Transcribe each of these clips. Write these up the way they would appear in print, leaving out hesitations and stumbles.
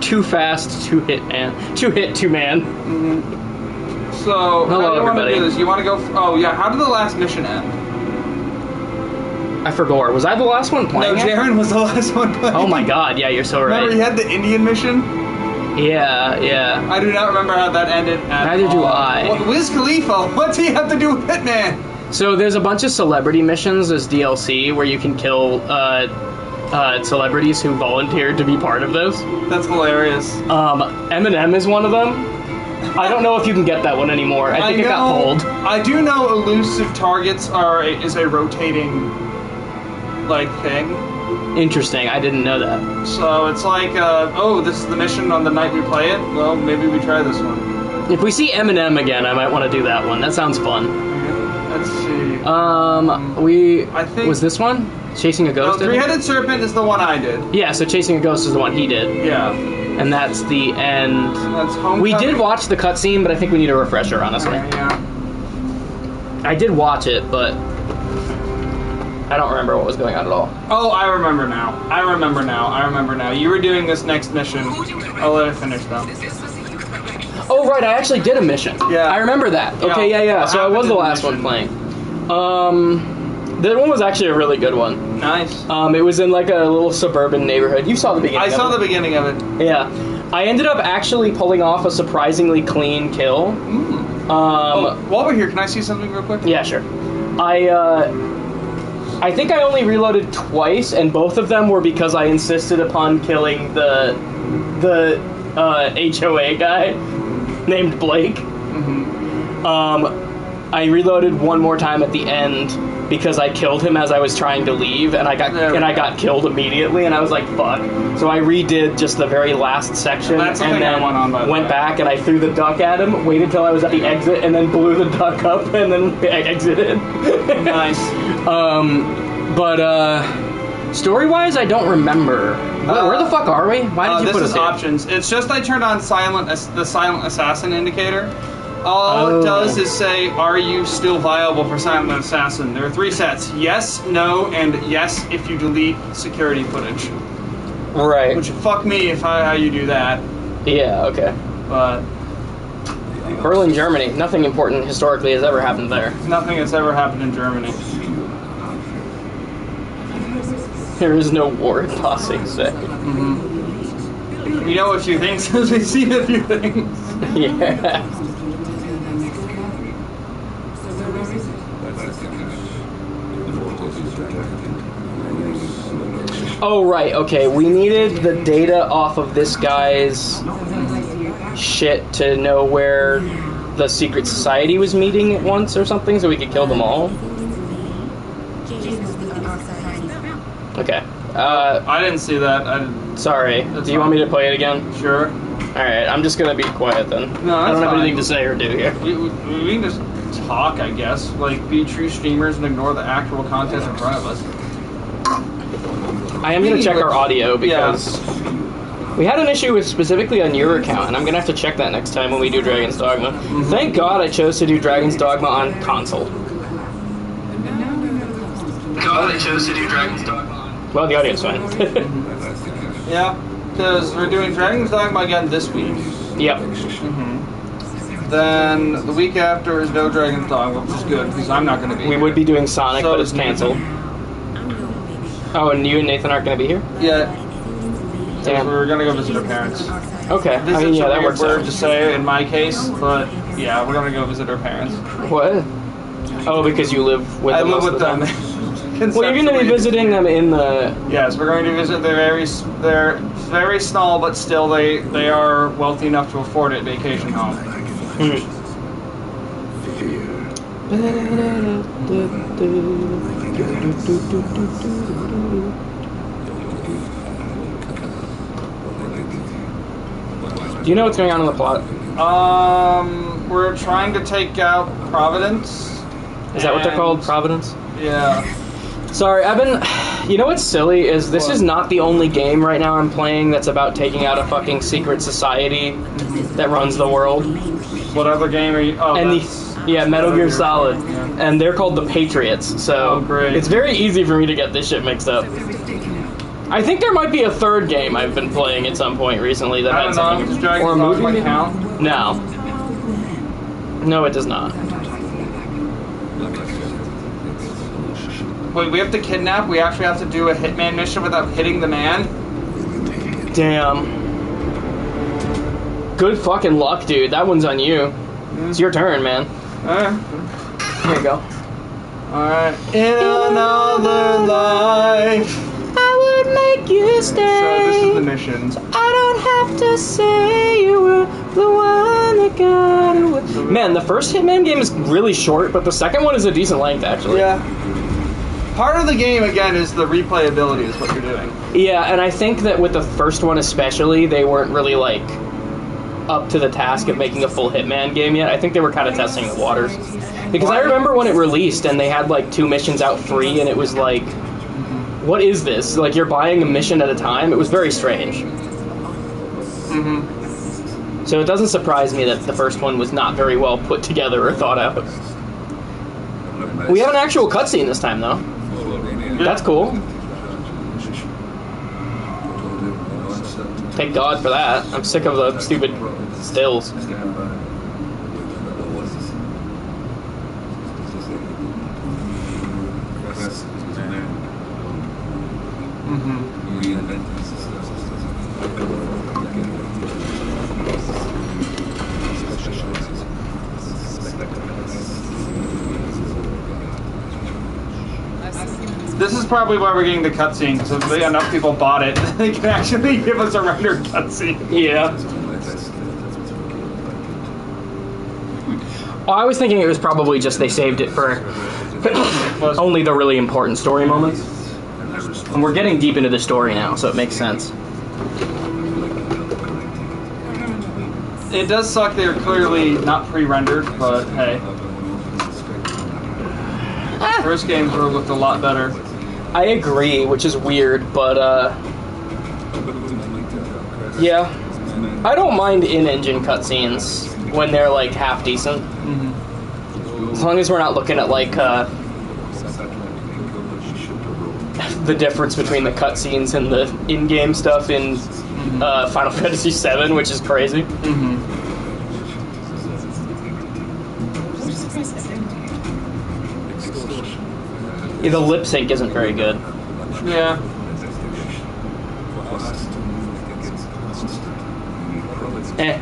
Too Fast, 2HITMAN. 2HITMAN. So, hello, how do you want to everybody. do this? You want to go... Oh, yeah, how did the last mission end? I forgot. Was I the last one playing No, it? Jaren was the last one playing. Oh my god, yeah, you're so right. Remember, he had the Indian mission? Yeah, yeah. I do not remember how that ended at Neither do I. What, Wiz Khalifa, what's he have to do with Hitman? So there's a bunch of celebrity missions as DLC where you can kill celebrities who volunteered to be part of those. That's hilarious. Eminem is one of them. I don't know if you can get that one anymore. I think it got pulled. I do know elusive targets is a rotating, like, thing. Interesting, I didn't know that. So it's like, oh, this is the mission on the night we play it? Well, maybe we try this one. If we see Eminem again, I might want to do that one. That sounds fun. Let's see. I think... Was this one? Chasing a Ghost? No, Three-Headed Serpent is the one I did. Yeah, so Chasing a Ghost is the one he did. Yeah. And that's the end. That's Homecoming. We did watch the cutscene, but I think we need a refresher, honestly. Yeah. I did watch it, but I don't remember what was going on at all. Oh, I remember now. I remember now. You were doing this next mission. I'll let it finish, though. Oh, right, I actually did a mission. Yeah. I remember that. Okay, yeah. So I was the last one playing. That one was actually a really good one. Nice. It was in like a little suburban neighborhood. You saw the beginning of it. I saw the beginning of it. Yeah. I ended up actually pulling off a surprisingly clean kill. While we're here, can I see something real quick? Yeah, sure. I think I only reloaded twice, and both of them were because I insisted upon killing the HOA guy named Blake. I reloaded one more time at the end because I killed him as I was trying to leave, and I got killed immediately, and I was like, fuck. So I redid just the very last section, and then went back and I threw the duck at him, waited till I was at the exit, and then blew the duck up, and then exited. Nice. Story-wise, I don't remember. Where the fuck are we? Why did you put us here? Options. It's just I turned on the silent assassin indicator. All it does is say, are you still viable for silent assassin? There are 3 sets. Yes, no, and yes if you delete security footage. Right. Which, fuck me if how you do that. Yeah, okay. But Berlin, Germany. Nothing important historically has ever happened there. Nothing that's ever happened in Germany. There is no war in Passing Say. We know a few things because we see a few things. Yeah. Oh, right, okay. We needed the data off of this guy's shit to know where the secret society was meeting at once or something so we could kill them all. Okay. I didn't see that. Sorry. Do you want me to play it again? Sure. Alright, I'm just gonna be quiet then. No, I don't have fine. anything to say or do here. We can just talk, I guess. Like, be true streamers and ignore the actual content in front of us. I am going to check our audio because we had an issue with specifically on your account, and I'm going to have to check that next time when we do Dragon's Dogma. Thank God I chose to do Dragon's Dogma on console. Well, the audio's fine. Yeah, because we're doing Dragon's Dogma again this week. Yep. Then the week after is no Dragon's Dogma, which is good because I'm not going to be here. We would be doing Sonic, but it's canceled. Oh, and you and Nathan aren't going to be here? Yeah. Damn. We're going to go visit our parents. Okay. I mean, yeah, that works out. To say in my case, but yeah, we're going to go visit our parents. What? Oh, because you live with them. I live with them. Well, you're going to be visiting them in the... Yes, we're going to visit they're very small, but still they are wealthy enough to afford it vacation home. Do you know what's going on in the plot? We're trying to take out Providence. Is that what they're called? Providence? Yeah. Sorry, I've been... You know what's silly is this is not the only game right now I'm playing that's about taking out a fucking secret society that runs the world. What other game are you... Oh, and Metal Gear Solid. Yeah. And they're called the Patriots, so great. It's very easy for me to get this shit mixed up. I think there might be a third game I've been playing at some point recently that had something. Or a movie count? No. No, it does not. Wait, we have to kidnap? We actually have to do a Hitman mission without hitting the man? Damn. Good fucking luck, dude. That one's on you. It's your turn, man. Here you go. Alright. In another life, I would make you stay. So this is the missions. I don't have to say you were the one that got away. Man, the first Hitman game is really short, but the second one is a decent length, actually. Yeah. Part of the game, again, is the replayability is what you're doing. Yeah, and I think that with the first one especially, they weren't really, like, up to the task of making a full Hitman game yet. I think they were kind of testing the waters. Because I remember when it released and they had, like, 2 missions out free, and it was like, what is this? Like, you're buying a mission at a time? It was very strange. So it doesn't surprise me that the first one was not very well put together or thought out. We have an actual cutscene this time, though. Yeah. That's cool. Thank God for that. I'm sick of the stupid stills. This is probably why we're getting the cutscene, because if enough people bought it, they can actually give us a rendered cutscene. Yeah. Well, I was thinking it was probably just they saved it for only the really important story moments. And we're getting deep into the story now, so it makes sense. It does suck they're clearly not pre-rendered, but hey. First games were looked a lot better. I agree, which is weird, but yeah. I don't mind in-engine cutscenes when they're like half decent. As long as we're not looking at like the difference between the cutscenes and the in-game stuff in Final Fantasy VII, which is crazy. Yeah, the lip sync isn't very good. Yeah.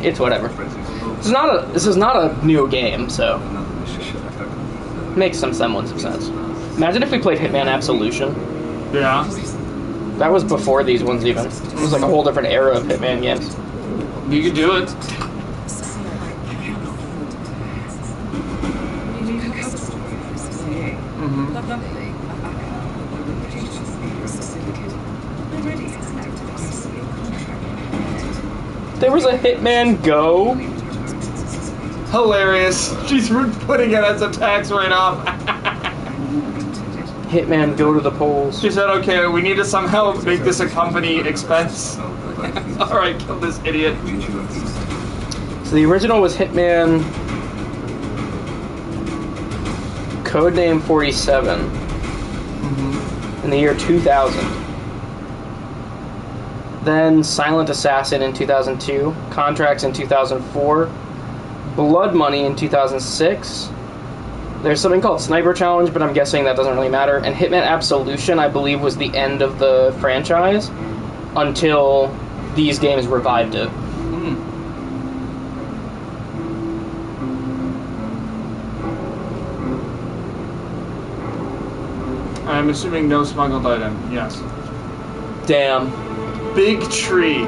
It's whatever. This is not a new game, so makes some semblance of sense. Imagine if we played Hitman Absolution. Yeah. That was before these ones even. It was like a whole different era of Hitman games. You could do it. There was a Hitman Go. Hilarious. She's putting it as a tax write-off. Hitman Go to the polls. She said, okay, we need to somehow make this a company expense. Alright, kill this idiot. So the original was Hitman Codename 47 in the year 2000. Then Silent Assassin in 2002, Contracts in 2004, Blood Money in 2006. There's something called Sniper Challenge, but I'm guessing that doesn't really matter. And Hitman Absolution, I believe, was the end of the franchise until these games revived it. I'm assuming no smuggled item, yes. Damn. Big tree.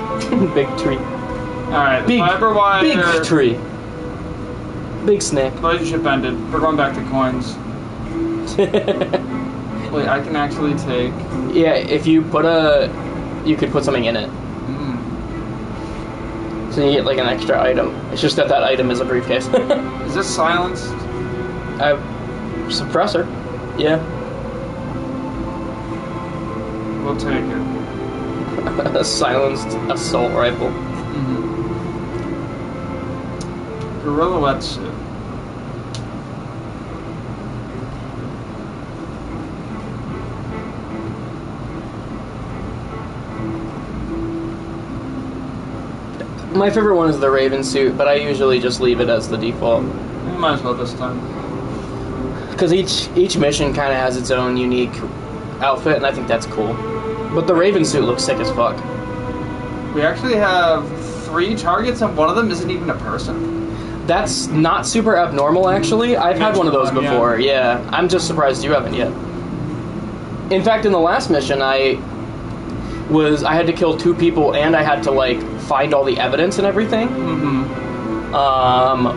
Big tree. Alright, fiber wire. Big tree. Big snake. Relationship ended. We're going back to coins. Wait, I can actually take... Yeah, if you put you could put something in it. So you get like an extra item. It's just that item is a briefcase. Is this silenced? Suppressor. Yeah. We'll take it. A silenced assault rifle. Gorilla wetsuit. My favorite one is the Raven suit, but I usually just leave it as the default. You might as well this time. Because each mission kind of has its own unique outfit, and I think that's cool. But the Raven suit looks sick as fuck. We actually have 3 targets, and one of them isn't even a person. That's not super abnormal, actually. I've had one of those before, yeah. I'm just surprised you haven't yet. In fact, in the last mission, I had to kill 2 people, and I had to, like, find all the evidence and everything.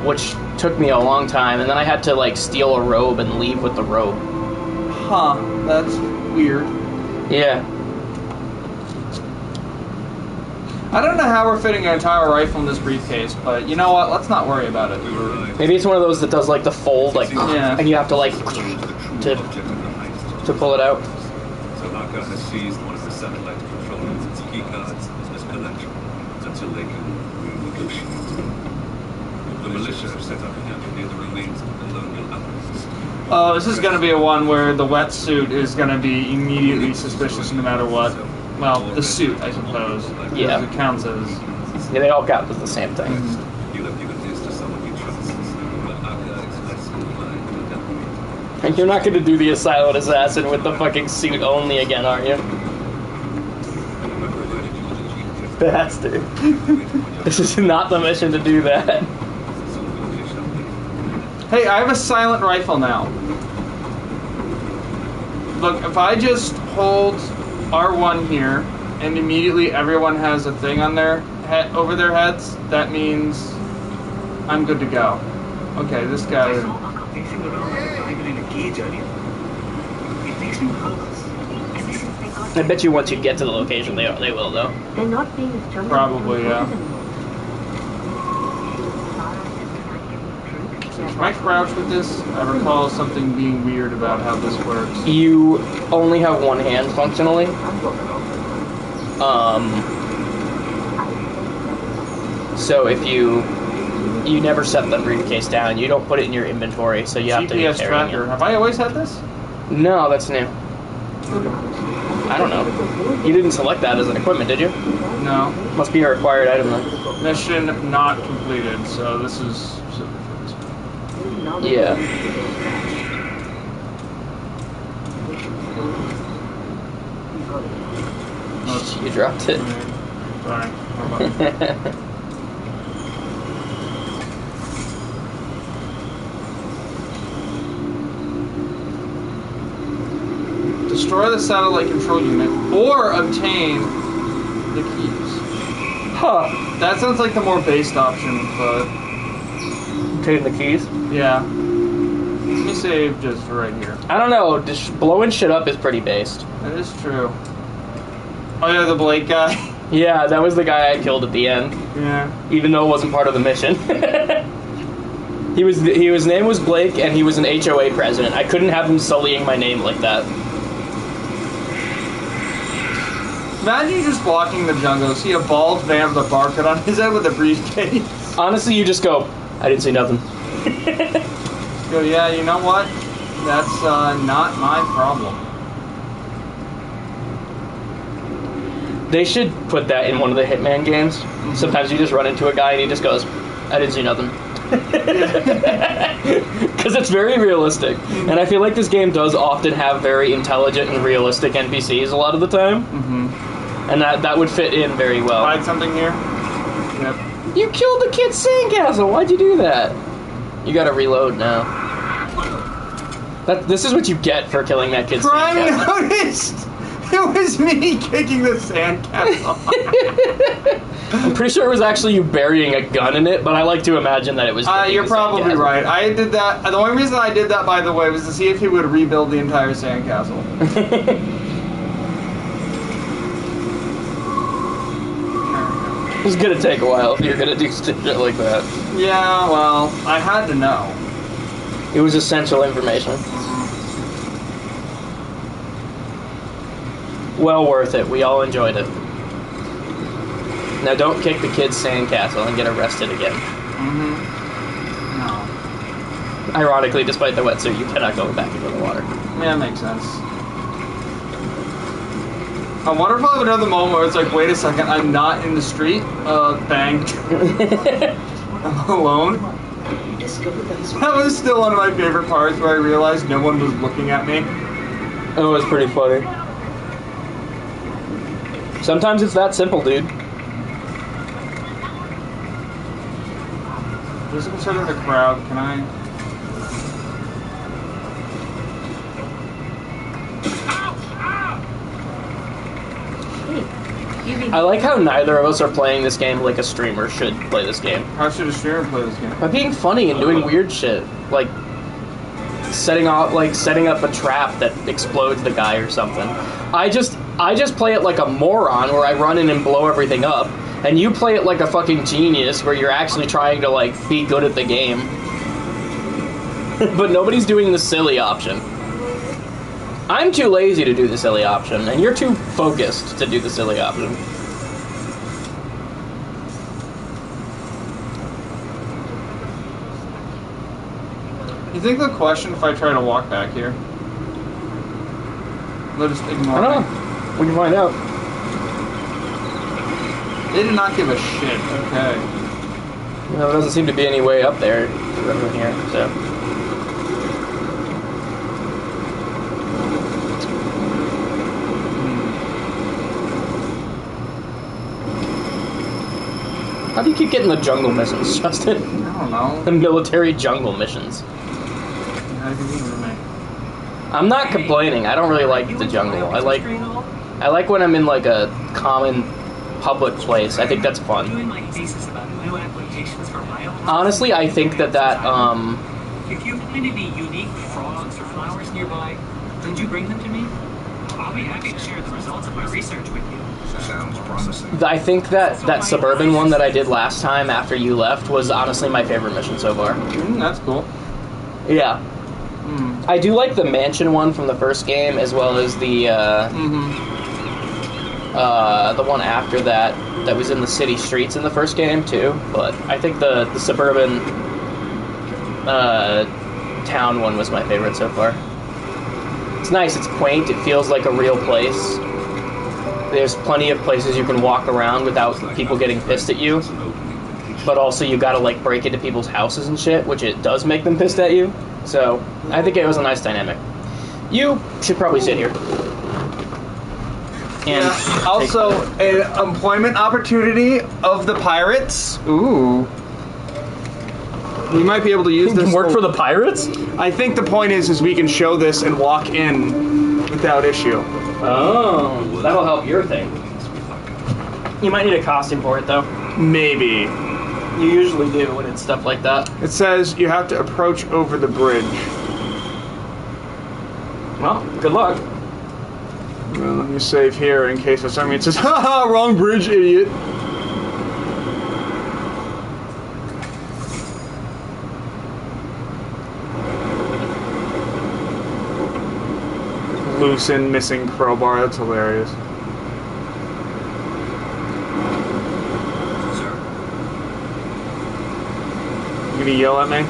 Which took me a long time, and then I had to, like, steal a robe and leave with the robe. Huh, that's weird. Yeah. I don't know how we're fitting an entire rifle in this briefcase, but you know what? Let's not worry about it. Maybe it's one of those that does, like, the fold, like, yeah. And you have to, like, to pull it out. So Naka has seized one of the satellite control units' key cards as collateral until they can renegotiate. The militia have set up camp near the remains of the colonial outposts. Oh, this is going to be a one where the wetsuit is going to be immediately suspicious no matter what. Well, the suit, I suppose. Yeah. It counts as... Yeah, they all count as the same thing. You have given this to someone you trust, but Naka is less inclined to adapt. And you're not going to do the Silent Assassin with the fucking suit only again, are you? Bastard. This is not the mission to do that. Hey, I have a silent rifle now. Look, if I just hold R1 here, and immediately everyone has a thing on their head over their heads, that means I'm good to go. Okay, this guy. I bet you once you get to the location, they will though. They're not being as troubled. Probably, yeah. Can I crouch with this? I recall something being weird about how this works. You only have one hand functionally. So if you never set the briefcase down, you don't put it in your inventory, so you have to be GPS carrying tracker. it. Have I always had this? No, that's new. I don't know. You didn't select that as an equipment, did you? No. Must be a required item then. Mission not completed, so this is... Yeah. You dropped it. Sorry. Destroy the satellite control unit or obtain the keys. Huh. That sounds like the more based option, but... Obtain the keys? Yeah. Let me save just right here. I don't know. Just blowing shit up is pretty based. That is true. Oh yeah, the Blake guy. Yeah, that was the guy I killed at the end. Yeah. Even though it wasn't part of the mission. His name was Blake, and he was an HOA president. I couldn't have him sullying my name like that. Imagine you just walking the jungle, see a bald man with a barcode on his head with a briefcase. Honestly, you just go, I didn't see nothing. Go, yeah, you know what? That's not my problem. They should put that in one of the Hitman games. Sometimes you just run into a guy and he just goes, I didn't see nothing. Because it's very realistic. And I feel like this game does often have very intelligent and realistic NPCs a lot of the time. And that would fit in very well. Hide something here? Yep. You killed the kid's sandcastle! Why'd you do that? You gotta reload now. This is what you get for killing that kid's sandcastle. Prime noticed! It was me kicking the sandcastle. I'm pretty sure it was actually you burying a gun in it, but I like to imagine that it was. You're probably right. I did that. The only reason I did that, by the way, was to see if he would rebuild the entire sandcastle. It's gonna take a while if you're gonna do shit like that. Yeah, well, I had to know. It was essential information. Well worth it. We all enjoyed it. Now don't kick the kid's sandcastle and get arrested again. No. Ironically, despite the wetsuit, you cannot go back into the water. Yeah, that makes sense. I wonder if I'll have another moment where it's like, wait a second, I'm not in the street. Bang. I'm alone. That was still one of my favorite parts where I realized no one was looking at me. It was pretty funny. Sometimes it's that simple, dude. Just consider the crowd, can I? I like how neither of us are playing this game like a streamer should play this game. How should a streamer play this game? By being funny and doing weird shit. Like setting up a trap that explodes the guy or something. I just play it like a moron where I run in and blow everything up. And you play it like a fucking genius where you're actually trying to like be good at the game. But nobody's doing the silly option. I'm too lazy to do the silly option, and you're too focused to do the silly option. You think they'll question if I try to walk back here? They'll just ignore I don't me? know. We can find out. They did not give a shit. Okay. Well, there doesn't seem to be any way up there from here, so. How do you keep getting the jungle missions, Justin? I don't know. The military jungle missions. How do you mean to me? I'm not complaining. I don't really like the jungle. I like when I'm in like a common public place. I think that's fun. Honestly, I think that If you find any unique frogs or flowers nearby, could you bring them to me? I'll be happy to share the results of my research with you. Sounds promising. I think that suburban one that I did last time after you left was honestly my favorite mission so far. That's cool. Yeah. I do like the mansion one from the first game as well as the one after that was in the city streets in the first game too. But I think the suburban town one was my favorite so far. It's nice, it's quaint, it feels like a real place. There's plenty of places you can walk around without people getting pissed at you. But also you gotta like break into people's houses and shit, which it does make them pissed at you. So I think it was a nice dynamic. You should probably sit here. And also, an employment opportunity of the pirates. Ooh. We might be able to use this. Work for the pirates? I think the point is we can show this and walk in without issue. Oh, that'll help your thing. You might need a costume for it, though. Maybe. You usually do when it's stuff like that. It says you have to approach over the bridge. Well, good luck. Well, let me save here in case for some reason it says, haha, wrong bridge, idiot. Loosen missing crowbar, that's hilarious. You gonna yell at me?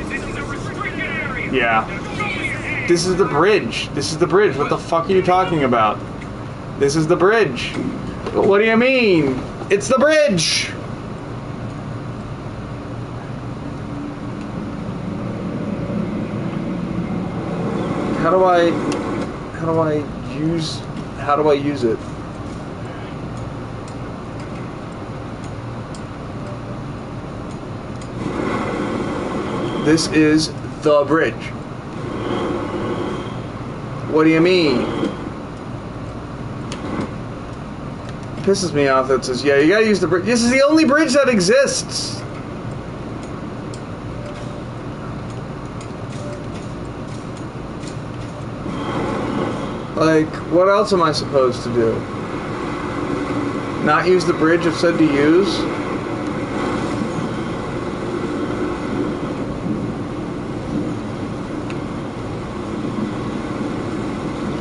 This is a restricted area. Yeah. This is the bridge. This is the bridge. What the fuck are you talking about? This is the bridge. What do you mean? It's the bridge! How do I use it? This is the bridge. What do you mean? It pisses me off that it says, yeah, you gotta use the bridge. This is the only bridge that exists. Like, what else am I supposed to do? Not use the bridge I've said to use?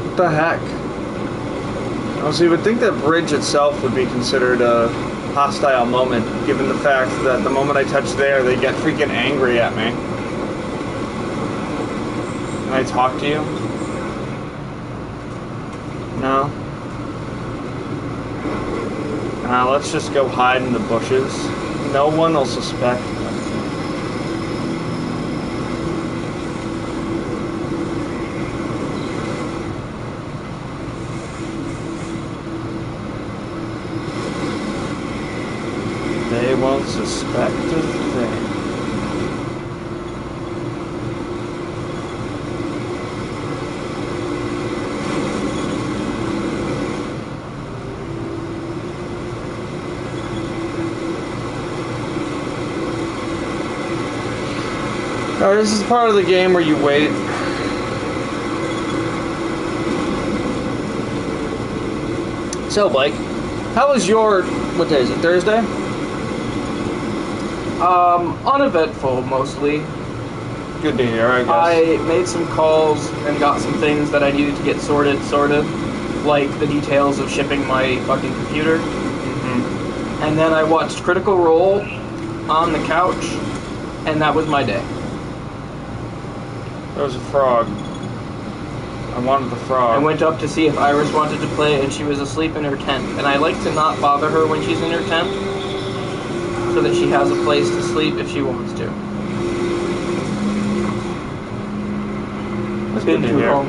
What the heck? Also, you would think that bridge itself would be considered a hostile moment, given the fact that the moment I touch there, they get freaking angry at me. Can I talk to you? No, No. Let's just go hide in the bushes. No one will suspect. They won't suspect a thing. Alright, this is part of the game where you wait. So, Blake, how was your... What day is it? Thursday? Uneventful, mostly. Good to hear, I guess. I made some calls and got some things that I needed to get sorted, like the details of shipping my fucking computer. Mm-hmm. And then I watched Critical Role on the couch, and that was my day. There was a frog. I wanted the frog. I went up to see if Iris wanted to play, and she was asleep in her tent. And I like to not bother her when she's in her tent, so that she has a place to sleep if she wants to. That's Been good to to hear. home.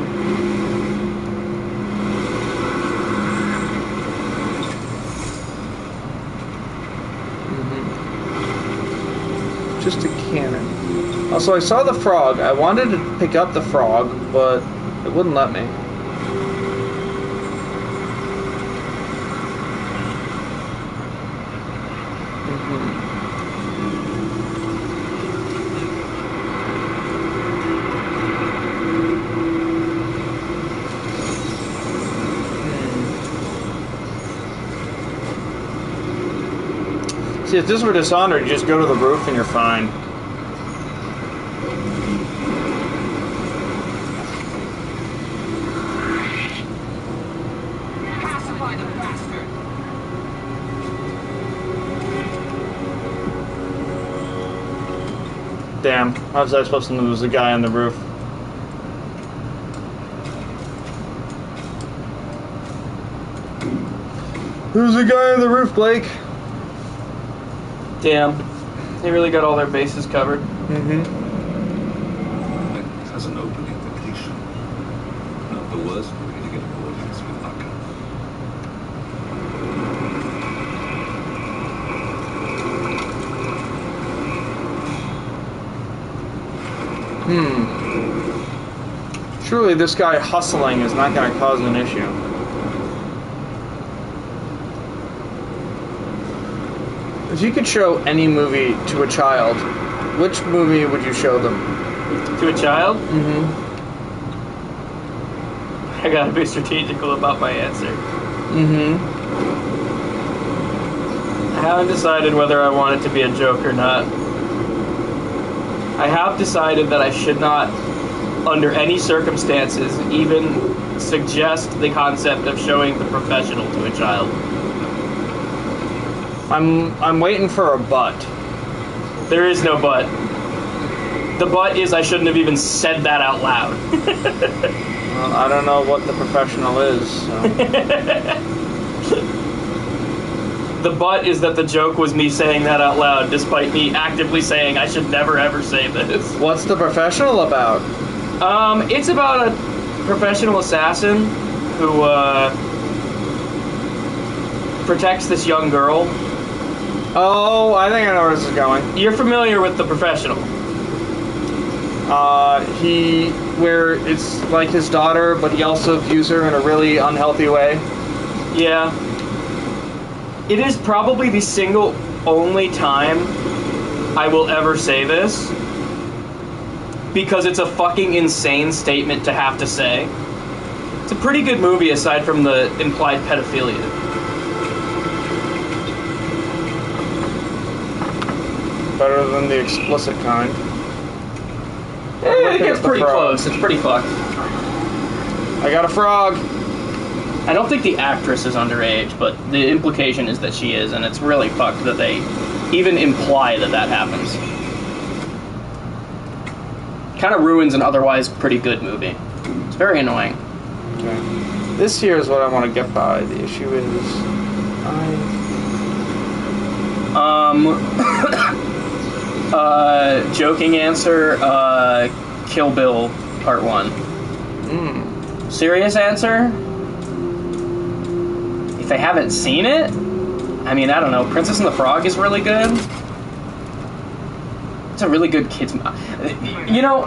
Mm-hmm. Just a cannon. Also, I saw the frog. I wanted to pick up the frog, but it wouldn't let me. See, if this were Dishonored, you just go to the roof and you're fine. Pacify the bastard! Damn, how was I supposed to know there was a guy on the roof? There's a guy on the roof, Blake! Damn. They really got all their bases covered. Mm-hmm. It has an open invitation. Not the worst way to get an audience with Akka. Surely this guy hustling is not going to cause an issue. If you could show any movie to a child, which movie would you show them? To a child, Mm-hmm. I gotta be strategical about my answer. Mm-hmm. I haven't decided whether I want it to be a joke or not. I have decided that I should not, under any circumstances, even suggest the concept of showing The Professional to a child. I'm waiting for a but. There is no but. The but is I shouldn't have even said that out loud. Well, I don't know what The Professional is, so. The but is that the joke was me saying that out loud, despite me actively saying I should never ever say this. What's The Professional about? It's about a professional assassin who protects this young girl. Oh, I think I know where this is going. You're familiar with The Professional. Where it's like his daughter, but he also views her in a really unhealthy way. Yeah. It is probably the single only time I will ever say this, because it's a fucking insane statement to have to say. It's a pretty good movie aside from the implied pedophilia. Better than the explicit kind. It gets pretty close. It's pretty fucked. I got a frog. I don't think the actress is underage, but the implication is that she is, and it's really fucked that they even imply that that happens. Kind of ruins an otherwise pretty good movie. It's very annoying. Okay. This here is what I want to get by. The issue is, joking answer, Kill Bill Part 1. Serious answer? If they haven't seen it? I mean, I don't know. Princess and the Frog is really good. It's a really good kids You know,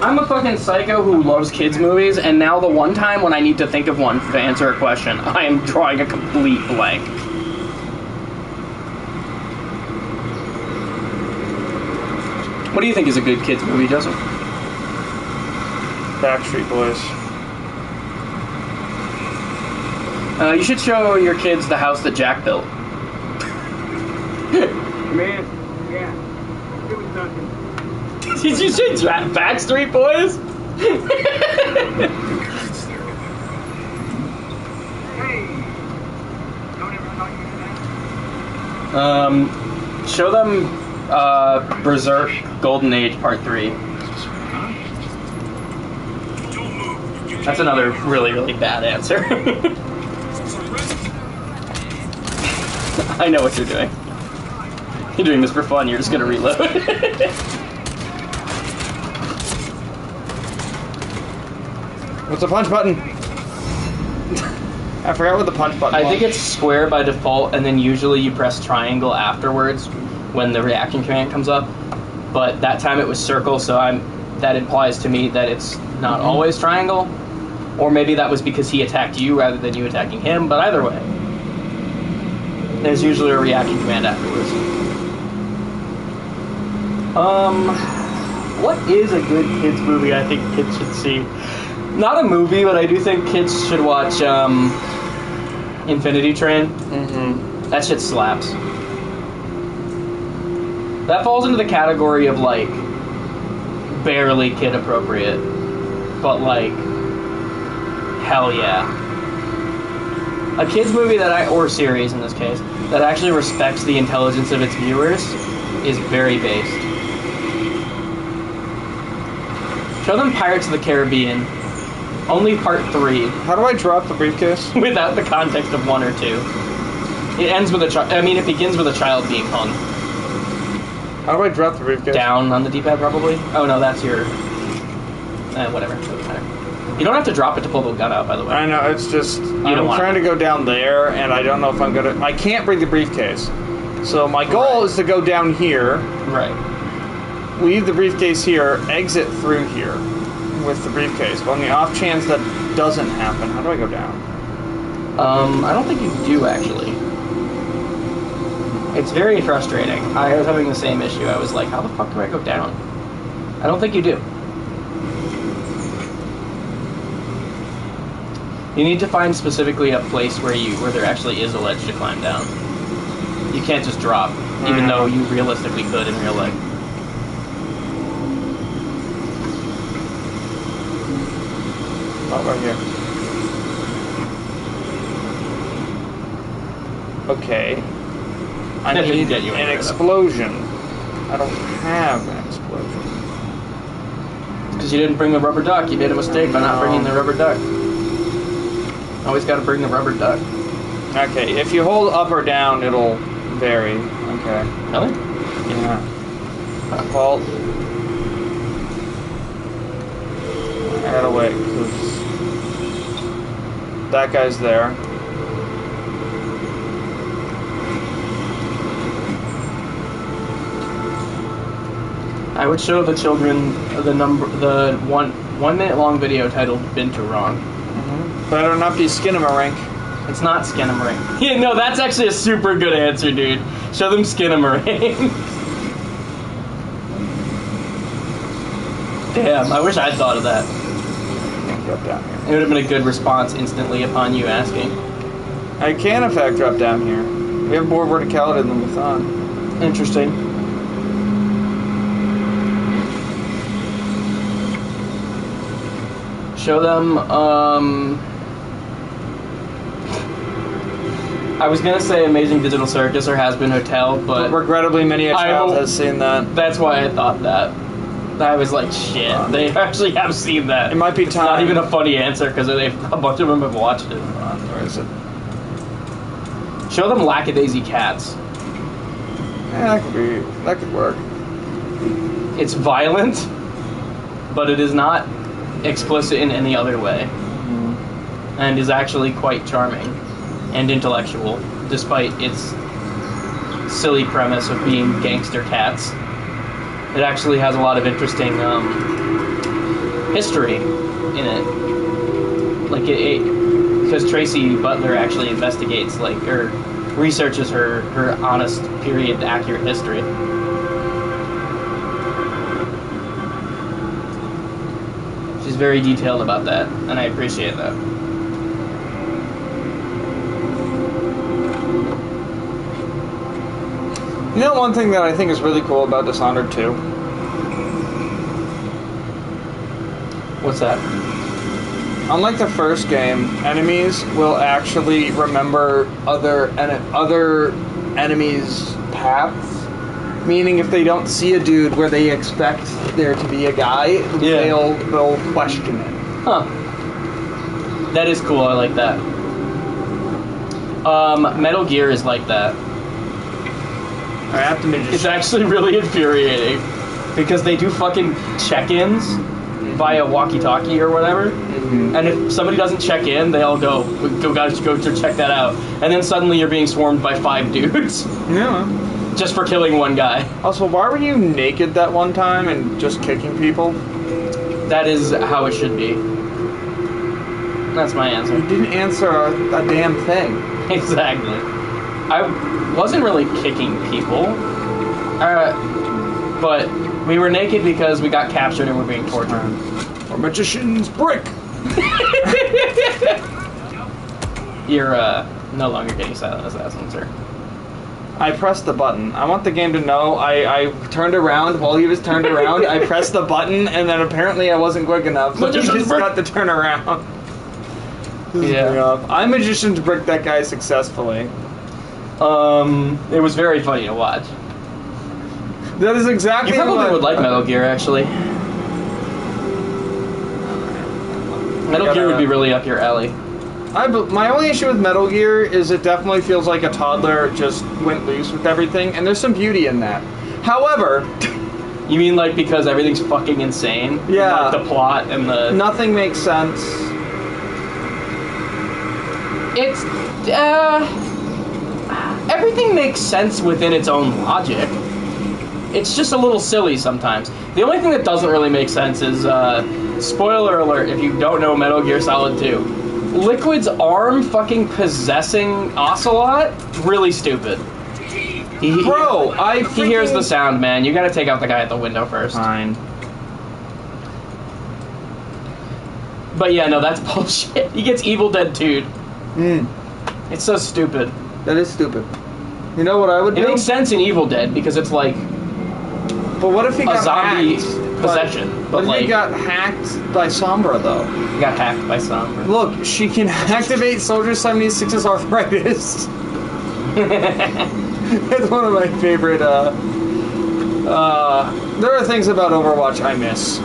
I'm a fucking psycho who loves kids movies, and now the one time when I need to think of one to answer a question, I am drawing a complete blank. What do you think is a good kids movie, Joseph? Backstreet Boys. You should show your kids the house that Jack built. Man, yeah. It was nothing. Did you say Backstreet Boys? Hey! Don't ever talk to that. Show them Berserk Golden Age Part 3. That's another really, really bad answer. I know what you're doing. You're doing this for fun, you're just gonna reload. What's the punch button? I forgot what the punch button was. I think it's square by default, and then usually you press triangle afterwards when the reaction command comes up. But that time it was circle, so that implies to me that it's not always triangle. Or maybe that was because he attacked you rather than you attacking him, but either way. There's usually a reaction command afterwards. What is a good kids movie I think kids should see? Not a movie, but I do think kids should watch Infinity Train. That shit slaps. That falls into the category of like barely kid appropriate, but like hell yeah. A kids movie or series in this case, that actually respects the intelligence of its viewers is very based. Show them Pirates of the Caribbean. Only Part 3. How do I drop the briefcase? Without the context of 1 or 2. It ends with it begins with a child being hung. How do I drop the briefcase? Down on the D-pad, probably. Oh no, that's your... whatever. Doesn't matter. You don't have to drop it to pull the gun out, by the way. I know, it's just... I'm trying to go down there, and I don't know if I'm gonna... I can't bring the briefcase. So my goal is to go down here. Right. Leave the briefcase here, exit through here with the briefcase. But on the off chance that doesn't happen, how do I go down? I don't think you do, actually. It's very frustrating. I was having the same issue. I was like, how the fuck do I go down? I don't think you do. You need to find specifically a place where there actually is a ledge to climb down. You can't just drop, even though you realistically could in real life. Oh, right here. Okay. I need an explosion. I don't have an explosion. Because you didn't bring the rubber duck. You made a mistake by not bringing the rubber duck. Always got to bring the rubber duck. Okay, if you hold up or down, it'll vary. Okay. Really? Yeah. Well, I gotta wait, because that guy's there. I would show the children the 1 minute long video titled "Been to Wrong." Better not be Skinamarink. It's not Skinamarink. Yeah, no, that's actually a super good answer, dude. Show them Skinamarink. Damn, I wish I'd thought of that. Drop down here. It would have been a good response instantly upon you asking. I can, in fact, drop down here. We have more verticality than we thought. Interesting. Show them, I was gonna say Amazing Digital Circus or Has Been Hotel, but regrettably many a child has seen that. That's why I thought that. I was like, shit. They actually have seen that. It might be It's not time. even a funny answer because a bunch of them have watched it. Where is it? Show them lackadaisy cats. Yeah, that could work. It's violent, but it is not explicit in any other way, and is actually quite charming and intellectual, despite its silly premise of being gangster cats. It actually has a lot of interesting history in it. Like because Tracy Butler actually investigates, like, or researches her honest, period, accurate history. She's very detailed about that, and I appreciate that. You know, one thing that I think is really cool about Dishonored 2? What's that? Unlike the first game, enemies will actually remember other enemies' paths. Meaning, if they don't see a dude where they expect there to be a guy, they'll question it. Huh. That is cool. I like that. Metal Gear is like that. I have to make It's actually really infuriating because they do fucking check-ins via walkie-talkie or whatever. Mm-hmm. And if somebody doesn't check in, they all go guys, go to check that out. And then suddenly you're being swarmed by 5 dudes Yeah. just for killing one guy. Also, why were you naked that one time and just kicking people? That is how it should be. That's my answer. You didn't answer a damn thing. Exactly. I wasn't really kicking people. But we were naked because we got captured and were being tortured. Or magician's brick! You're no longer getting silent assassin, sir. I pressed the button. I want the game to know I turned around while he was turned around. I pressed the button, and then apparently I wasn't quick enough, so he just got to turn around. Yeah. I magician's brick that guy successfully. It was very funny to watch. That is exactly You probably what would like Metal Gear, actually. Metal Gear would be really up your alley. My only issue with Metal Gear is it definitely feels like a toddler just went loose with everything, and there's some beauty in that. However... You mean, like, because everything's fucking insane? Yeah. Like, the plot and the... Nothing makes sense. It's, everything makes sense within its own logic. It's just a little silly sometimes. The only thing that doesn't really make sense is, spoiler alert if you don't know Metal Gear Solid 2. Liquid's arm fucking possessing Ocelot? Really stupid. He hears the sound, man. You gotta take out the guy at the window first. Fine. But yeah, no, that's bullshit. He gets Evil Dead 2'd. It's so stupid. That is stupid. You know what I would do? It makes sense in Evil Dead because it's like But what if he got a zombie hacked? possession. What But if he got hacked by Sombra, though? he got hacked by Sombra. Look, she can activate Soldier 76's arthritis. It's one of my favorite, there are things about Overwatch I miss.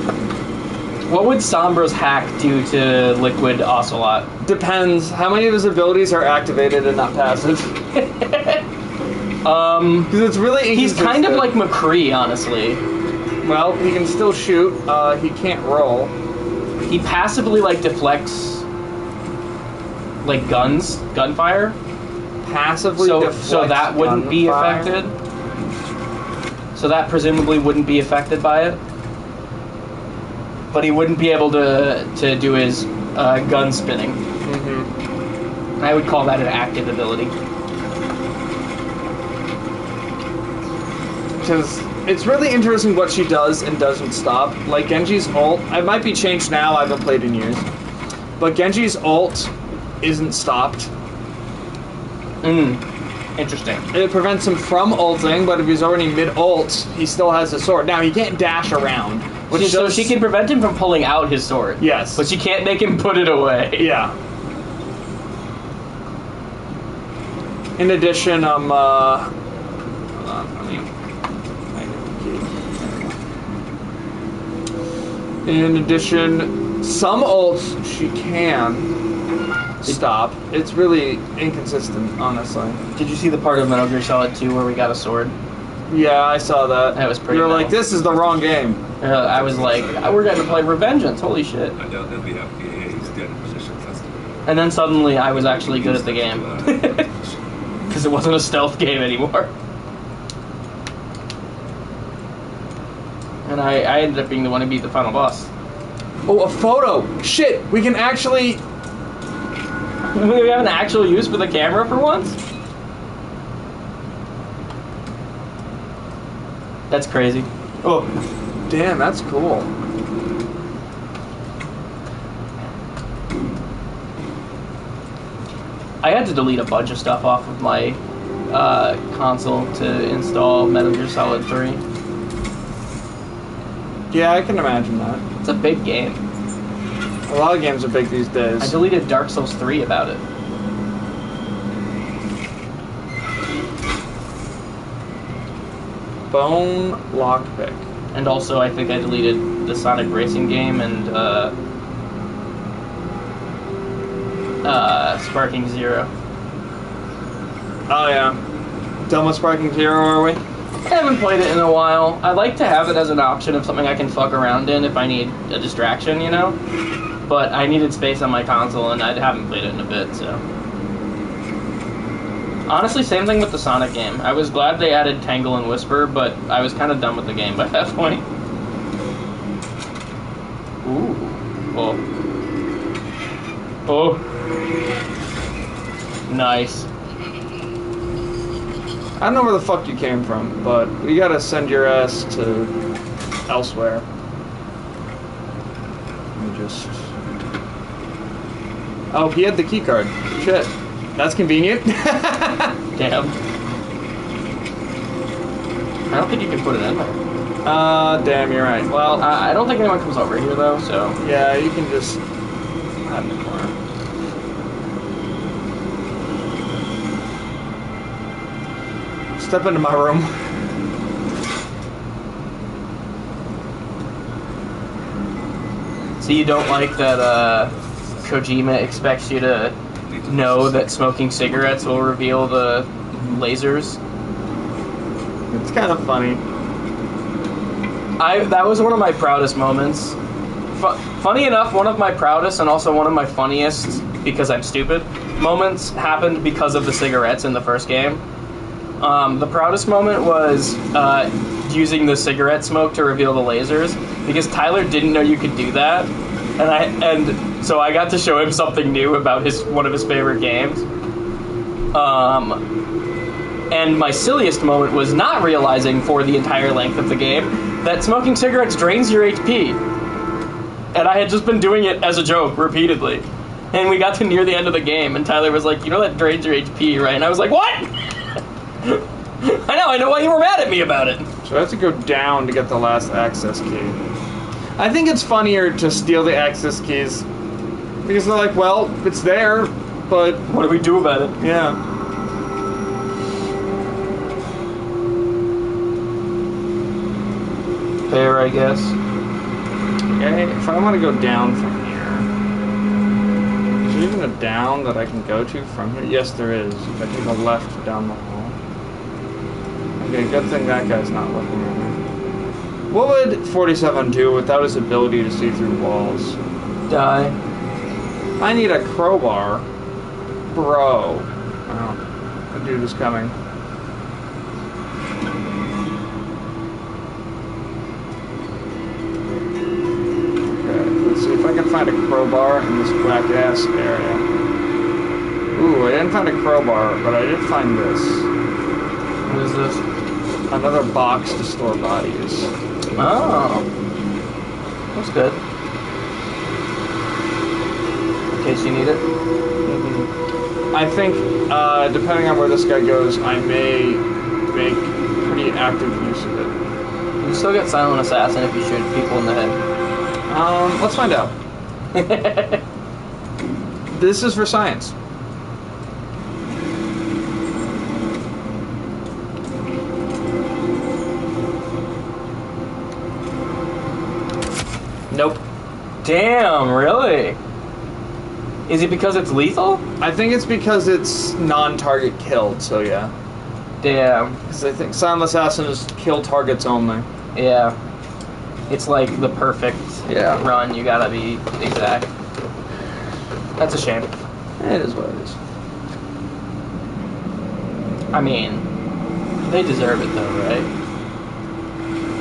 What would Sombra's hack do to Liquid Ocelot? Depends. How many of his abilities are activated and not passive? Because it's really He's kind of inconsistent. like McCree, honestly. Well, he can still shoot. He can't roll. He passively, like, deflects, like, gunfire. Passively So deflects that wouldn't be gunfire. affected. So that presumably wouldn't be affected by it. But he wouldn't be able to do his gun spinning. Mm-hmm. I would call that an active ability. Because it's really interesting what she does and doesn't stop. Like Genji's ult, it might be changed now, I haven't played in years. But Genji's ult isn't stopped. Interesting. It prevents him from ulting, but if he's already mid-ult, he still has his sword. Now, he can't dash around. So she can prevent him from pulling out his sword. Yes. But she can't make him put it away. Yeah. In addition, In addition, some ults she can stop. It's really inconsistent, honestly. Did you see the part of Metal Gear Solid 2 where we got a sword? Yeah, I saw that. That was pretty You were metal. like, this is the wrong game. I was like, we're going to play Revengeance. Holy shit. I doubt that the FPA is dead position testing. And then suddenly I was actually good at the game. Because it wasn't a stealth game anymore. And I ended up being the one who beat the final boss. Oh, a photo! Shit, we can actually... We have an actual use for the camera for once? That's crazy. Oh, damn, that's cool. I had to delete a bunch of stuff off of my console to install Metal Gear Solid 3. Yeah, I can imagine that. It's a big game. A lot of games are big these days. I deleted Dark Souls 3 about it. Bone lockpick. And also, I think I deleted the Sonic Racing game and Sparking Zero. Oh yeah. Done with Sparking Zero, are we? I haven't played it in a while. I like to have it as an option of something I can fuck around in if I need a distraction, you know? But I needed space on my console and I haven't played it in a bit, so... Honestly, same thing with the Sonic game. I was glad they added Tangle and Whisper, but I was kind of done with the game by that point. Ooh. Oh. Oh. Nice. I don't know where the fuck you came from, but we gotta send your ass to elsewhere. Let me just... Oh, he had the key card. Shit. That's convenient. Damn. I don't think you can put it in there. Damn, you're right. Well, I don't think anyone comes over here, though, so... yeah, you can just hide in the corner. Step into my room. So you don't like that, Kojima expects you to know that smoking cigarettes will reveal the lasers? It's kind of funny. That was one of my proudest moments. Funny enough, one of my proudest and also one of my funniest, because I'm stupid, moments happened because of the cigarettes in the first game. The proudest moment was using the cigarette smoke to reveal the lasers, because Tyler didn't know you could do that, and so I got to show him something new about one of his favorite games. And my silliest moment was not realizing for the entire length of the game that smoking cigarettes drains your HP. And I had just been doing it as a joke repeatedly. And we got to near the end of the game, and Tyler was like, you know that drains your HP, right? And I was like, what? I know why you were mad at me about it. So I have to go down to get the last access key. I think it's funnier to steal the access keys. Because they're like, well, it's there, but... What do we do about it? yeah. Fair, I guess. Okay, if I want to go down from here... Is there even a down that I can go to from here? Yes, there is. If I take a left down the hall. Okay, good thing that guy's not looking at me. What would 47 do without his ability to see through walls? Die. I need a crowbar. Bro. Oh, the dude is coming. Okay, let's see if I can find a crowbar in this whack-ass area. Ooh, I didn't find a crowbar, but I did find this. What is this? Another box to store bodies. Oh. That's good. In case you need it. I think, depending on where this guy goes, I may make pretty active use of it. You can still get Silent Assassin if you shoot people in the head. Let's find out. This is for science. Nope. Damn, really? Is it because it's lethal? I think it's because it's non-target killed, so yeah. Damn. Because I think Silent Assassin is kill targets only. Yeah. It's like the perfect run. You gotta be exact. That's a shame. It is what it is. I mean, they deserve it though, right?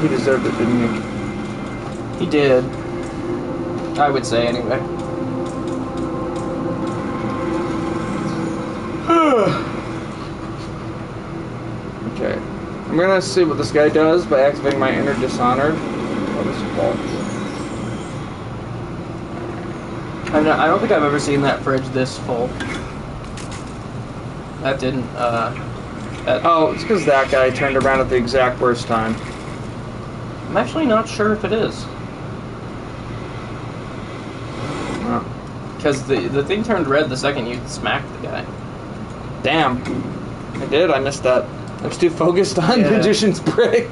He deserved it, didn't he? He did. I would say anyway. Okay. I'm gonna see what this guy does by activating my inner Dishonored. I don't think I've ever seen that fridge this full. That didn't, Oh, it's because that guy turned around at the exact worst time. I'm actually not sure if it is. Because the thing turned red the second you smacked the guy. Damn. I did, I missed that. I was too focused on Magician's Brick.